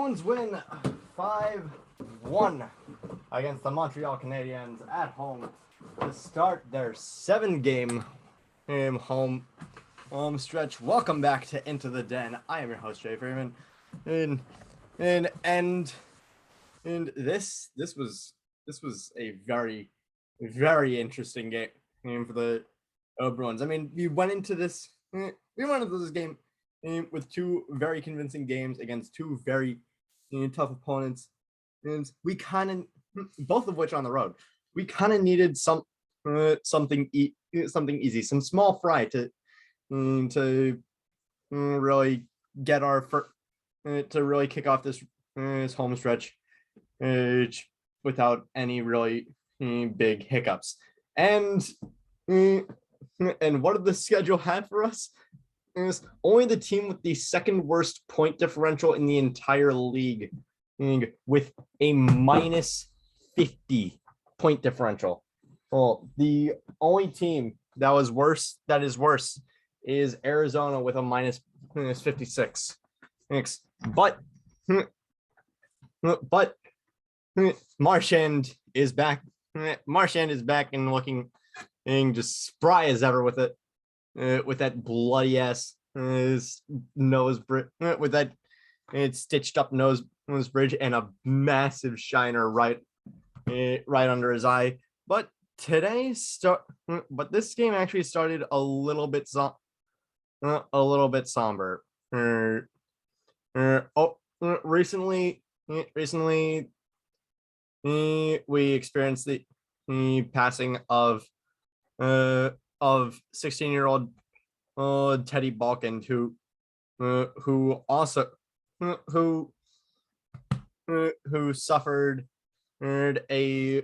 Bruins win 5-1 against the Montreal Canadiens at home to start their 7-game home stretch. Welcome back to Into the Den. I am your host, Jay Freeman, and this was a very interesting game for the Bruins. I mean, we went into this game with two very convincing games against two very tough opponents, and we kind of, both of which on the road, we kind of needed something easy, some small fry to really get our to really kick off this home stretch without any really big hiccups. And what did the schedule have for us? Is only the team with the second worst point differential in the entire league, with a minus 50 point differential. Well, the only team that is worse is Arizona with a minus 56. But Marchand is back. Marchand is back and looking just spry as ever with it. With that bloody ass nose bridge, with that stitched up nose bridge and a massive shiner right under his eye. But this game actually started a little bit somber. Recently, we experienced the passing of 16-year-old Teddy Balkin, who suffered a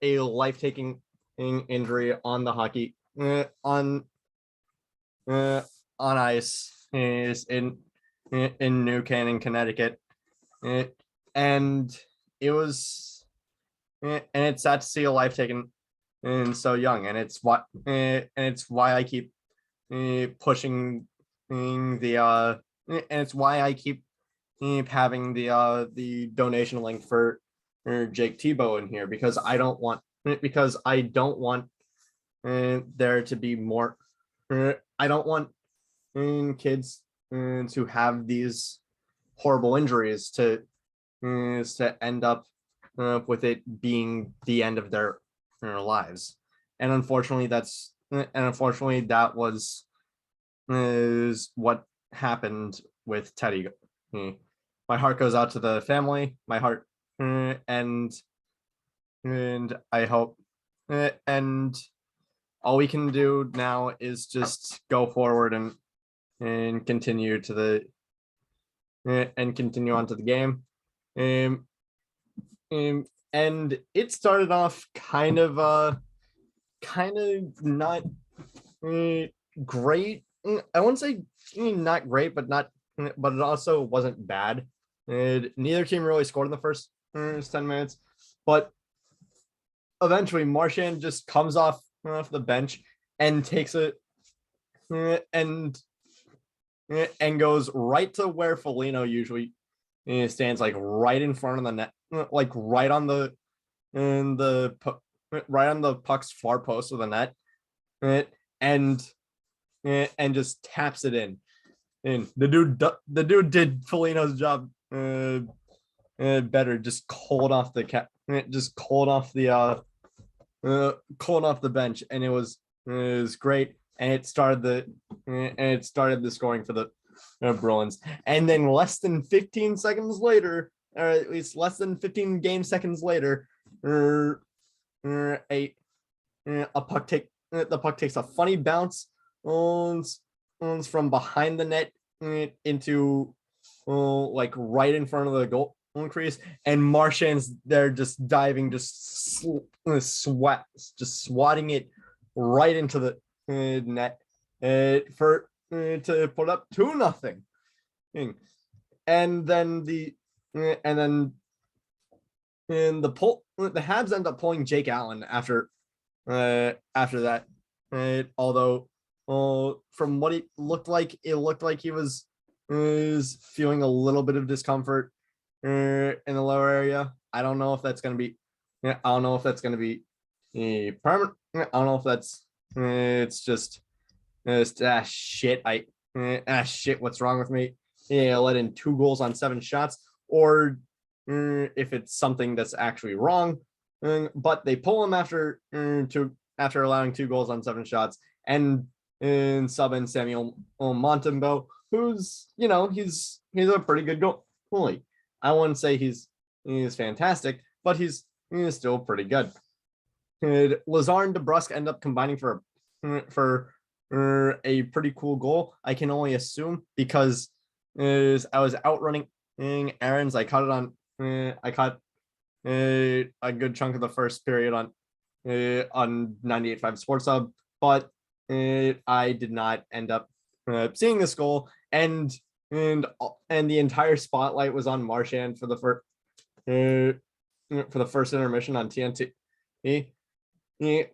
life-taking injury on the hockey on ice is in New Canaan, Connecticut, and it's sad to see a life taken and so young, and it's why I keep pushing the and it's why I keep having the donation link for Jake Tebow in here, because I don't want there to be more. I don't want kids to have these horrible injuries to end up with it being the end of their lives. And unfortunately that is what happened with Teddy. My heart goes out to the family. My heart and I hope and all we can do now is just go forward and continue on to the game. And it started off kind of not great. I wouldn't say not great, but it also wasn't bad. Neither team really scored in the first 10 minutes, but eventually Marchand just comes off the bench and takes it and goes right to where Foligno usually stands, like right in front of the net, like right on the puck's far post of the net, and just taps it in. And the dude did Foligno's job better. Just called off the bench, and it was great. And it started the scoring for the Bruins. And then less than 15 seconds later, or at least less than 15 game seconds later, the puck takes a funny bounce from behind the net into like right in front of the goal crease, and Marchand's there just diving, just swatting it right into the net to put up 2-0. And then the Habs end up pulling Jake Allen after that. Although from what it looked like he was is feeling a little bit of discomfort in the lower area. I don't know if that's going to be. I don't know if that's going to be permanent. I don't know if that's. It's just shit. Shit. What's wrong with me? Yeah, let in 2 goals on 7 shots, or if it's something that's actually wrong. But they pull him after allowing 2 goals on 7 shots, and sub in Samuel Montembeau, who's he's a pretty good goalie. I wouldn't say he's fantastic, but he's still pretty good. Lazar and DeBrusque end up combining for a pretty cool goal. I can only assume because I was outrunning errands. I caught it on. I caught a good chunk of the first period on 98.5 Sports Hub, but I did not end up seeing this goal, and the entire spotlight was on Marchand for the first intermission on TNT.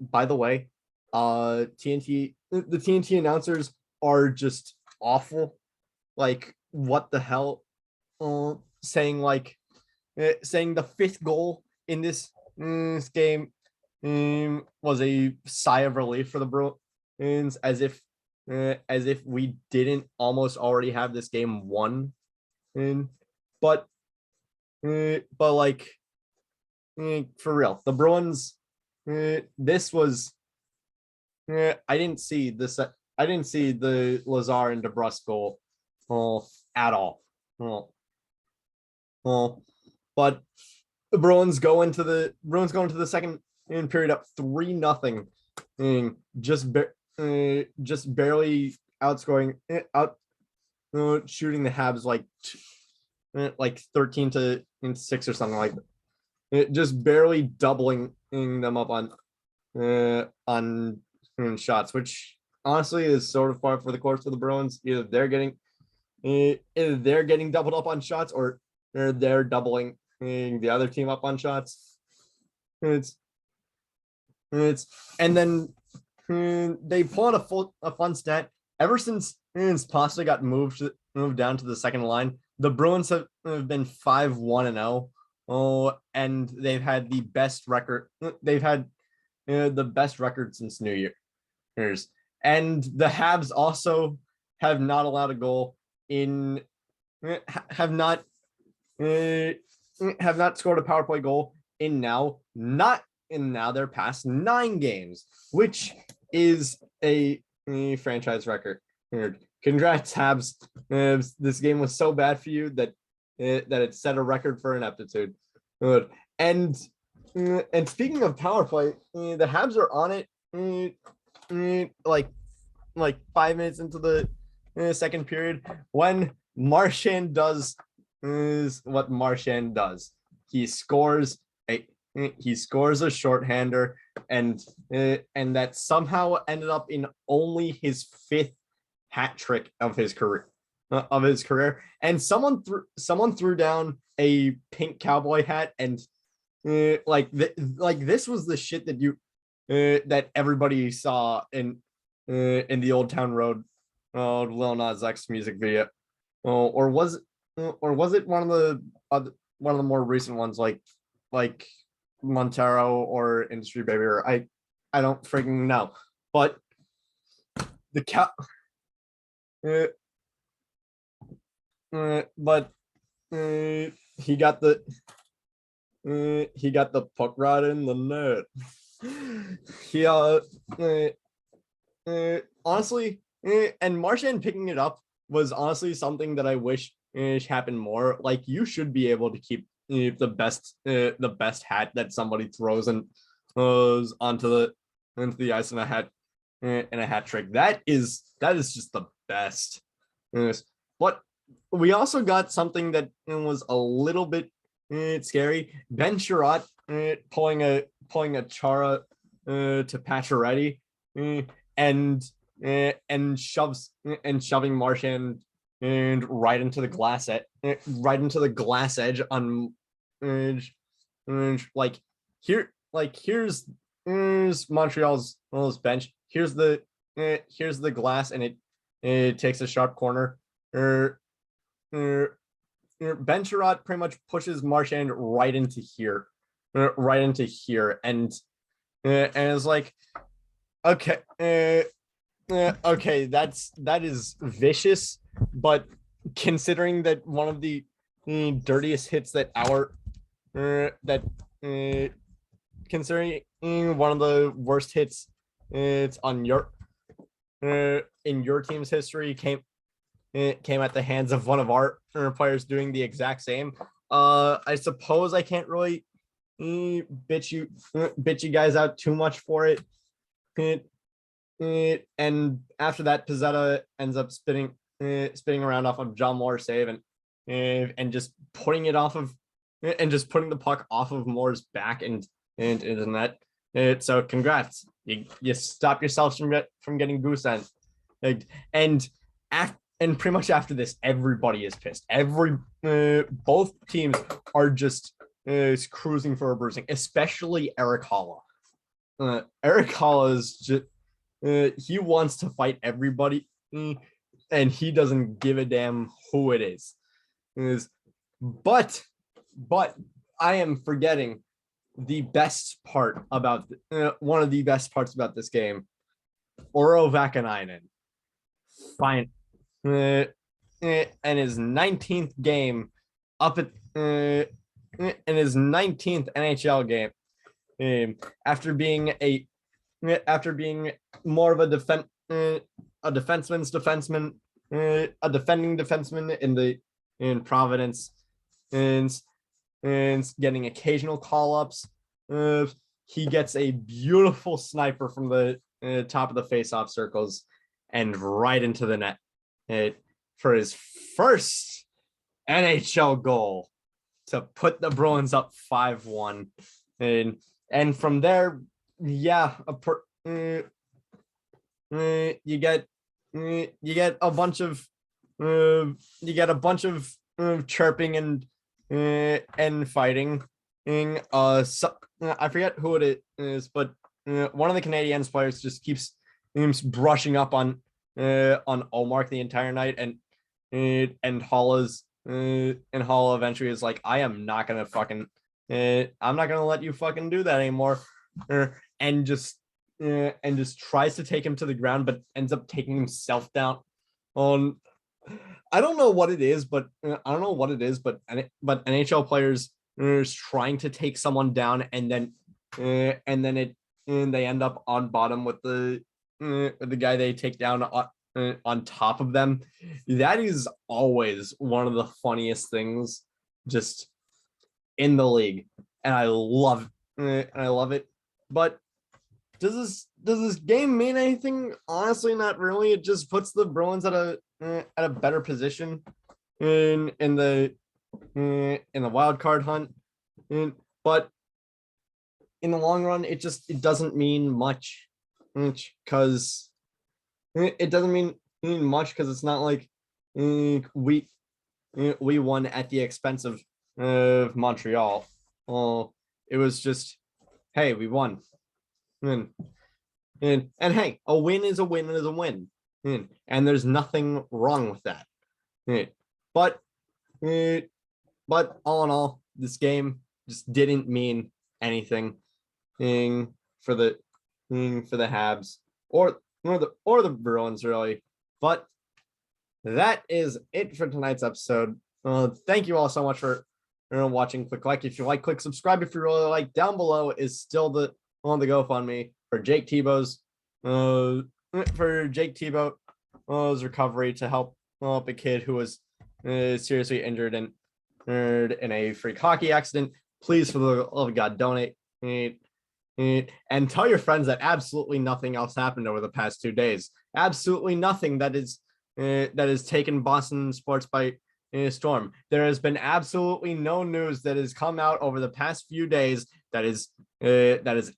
By the way, the TNT announcers are just awful. Like, what the hell? Saying the 5th goal in this game was a sigh of relief for the Bruins, as if we didn't almost already have this game won. But like, for real, the Bruins. This was. I didn't see this. I didn't see the Lazar and DeBrusque goal at all. But the Bruins go into the second period up 3-0, just barely outscoring shooting the Habs like 13-6 or something like that. Just barely doubling them up on shots, which honestly is sort of par for the course for the Bruins. Either they're getting doubled up on shots, or they're doubling the other team up on shots. And then they pull out a fun stat. Ever since Pasta got moved down to the second line, the Bruins have been 5-1-0. And they've had the best record. They've had the best record since New Year's. And the Habs also have not allowed a goal in have not scored a power play goal in their past 9 games, which is a franchise record. Congrats, Habs. This game was so bad for you that it set a record for ineptitude. And speaking of power play, the Habs are on it like 5 minutes into the second period, when Marchand does what Marchand does. He scores a shorthander, and that somehow ended up in only his 5th hat trick of his career. And someone threw down a pink cowboy hat, and this was the shit that that everybody saw in the Old Town Road Lil Nas X music video, or was it one of the more recent ones, like Montero or Industry Baby, or I don't freaking know, but the he got the puck right in the net. He honestly, and Marchand picking it up was honestly something that I wish happened more. Like, you should be able to keep the best hat that somebody throws onto the ice in a hat trick. That is just the best. But we also got something that was a little bit scary. Ben Sherratt pulling a Chara to Pacioretty, and shoving Marchand and right into the glass edge on here's Montreal's bench. Here's the glass, and it takes a sharp corner Ben Sherratt pretty much pushes Marchand right into here, and it's like, okay, okay, that is vicious, but considering that one of the dirtiest hits that considering one of the worst hits it's on your in your team's history came at the hands of one of our players doing the exact same. I suppose I can't really bitch you guys out too much for it. And after that, Pizzetta ends up spinning around off of John Moore's save and just putting it off of and just putting the puck off of Moore's back and into the net. So congrats, you stop yourselves from getting goose end. And pretty much after this, everybody is pissed. Both teams are just cruising for a bruising, especially Eric Holla. Eric Holla is just he wants to fight everybody, and he doesn't give a damn who it is. But I am forgetting the best part about one of the best parts about this game. Uro Vakanainen, fine, in his 19th game up at in his 19th NHL game, after being more of a defenseman's defenseman, a defending defenseman in Providence, and getting occasional call-ups. He gets a beautiful sniper from the top of the face-off circles and right into the net for his first NHL goal to put the Bruins up 5-1. And from there, yeah, you get a bunch of chirping and fighting. So, I forget who it is, but one of the Canadiens players just keeps brushing up on Omark the entire night, and Holla eventually is like, I'm not gonna let you fucking do that anymore, and just tries to take him to the ground, but ends up taking himself down. I don't know what it is, but NHL players is trying to take someone down, and then they end up on bottom with the guy they take down on top of them. That is always one of the funniest things just in the league, and I love it. But does this game mean anything? Honestly, not really. It just puts the Bruins at a better position in the wild card hunt. But in the long run, it doesn't mean much, because it doesn't mean much because it's not like we won at the expense of Montreal. It was just, hey, we won. And hey, a win is a win is a win. And there's nothing wrong with that. But all in all, this game just didn't mean anything for the Habs or the Bruins, really. But that is it for tonight's episode. Thank you all so much for watching. Click like if you like, click subscribe if you really like. Down below is still the GoFundMe for Jake Thibault's recovery to help a kid who was seriously injured in a freak hockey accident. Please, for the love of God, donate. And tell your friends that absolutely nothing else happened over the past 2 days. Absolutely nothing that is taken Boston sports by storm. There has been absolutely no news that has come out over the past few days that has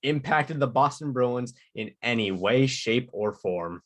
impacted the Boston Bruins in any way, shape, or form.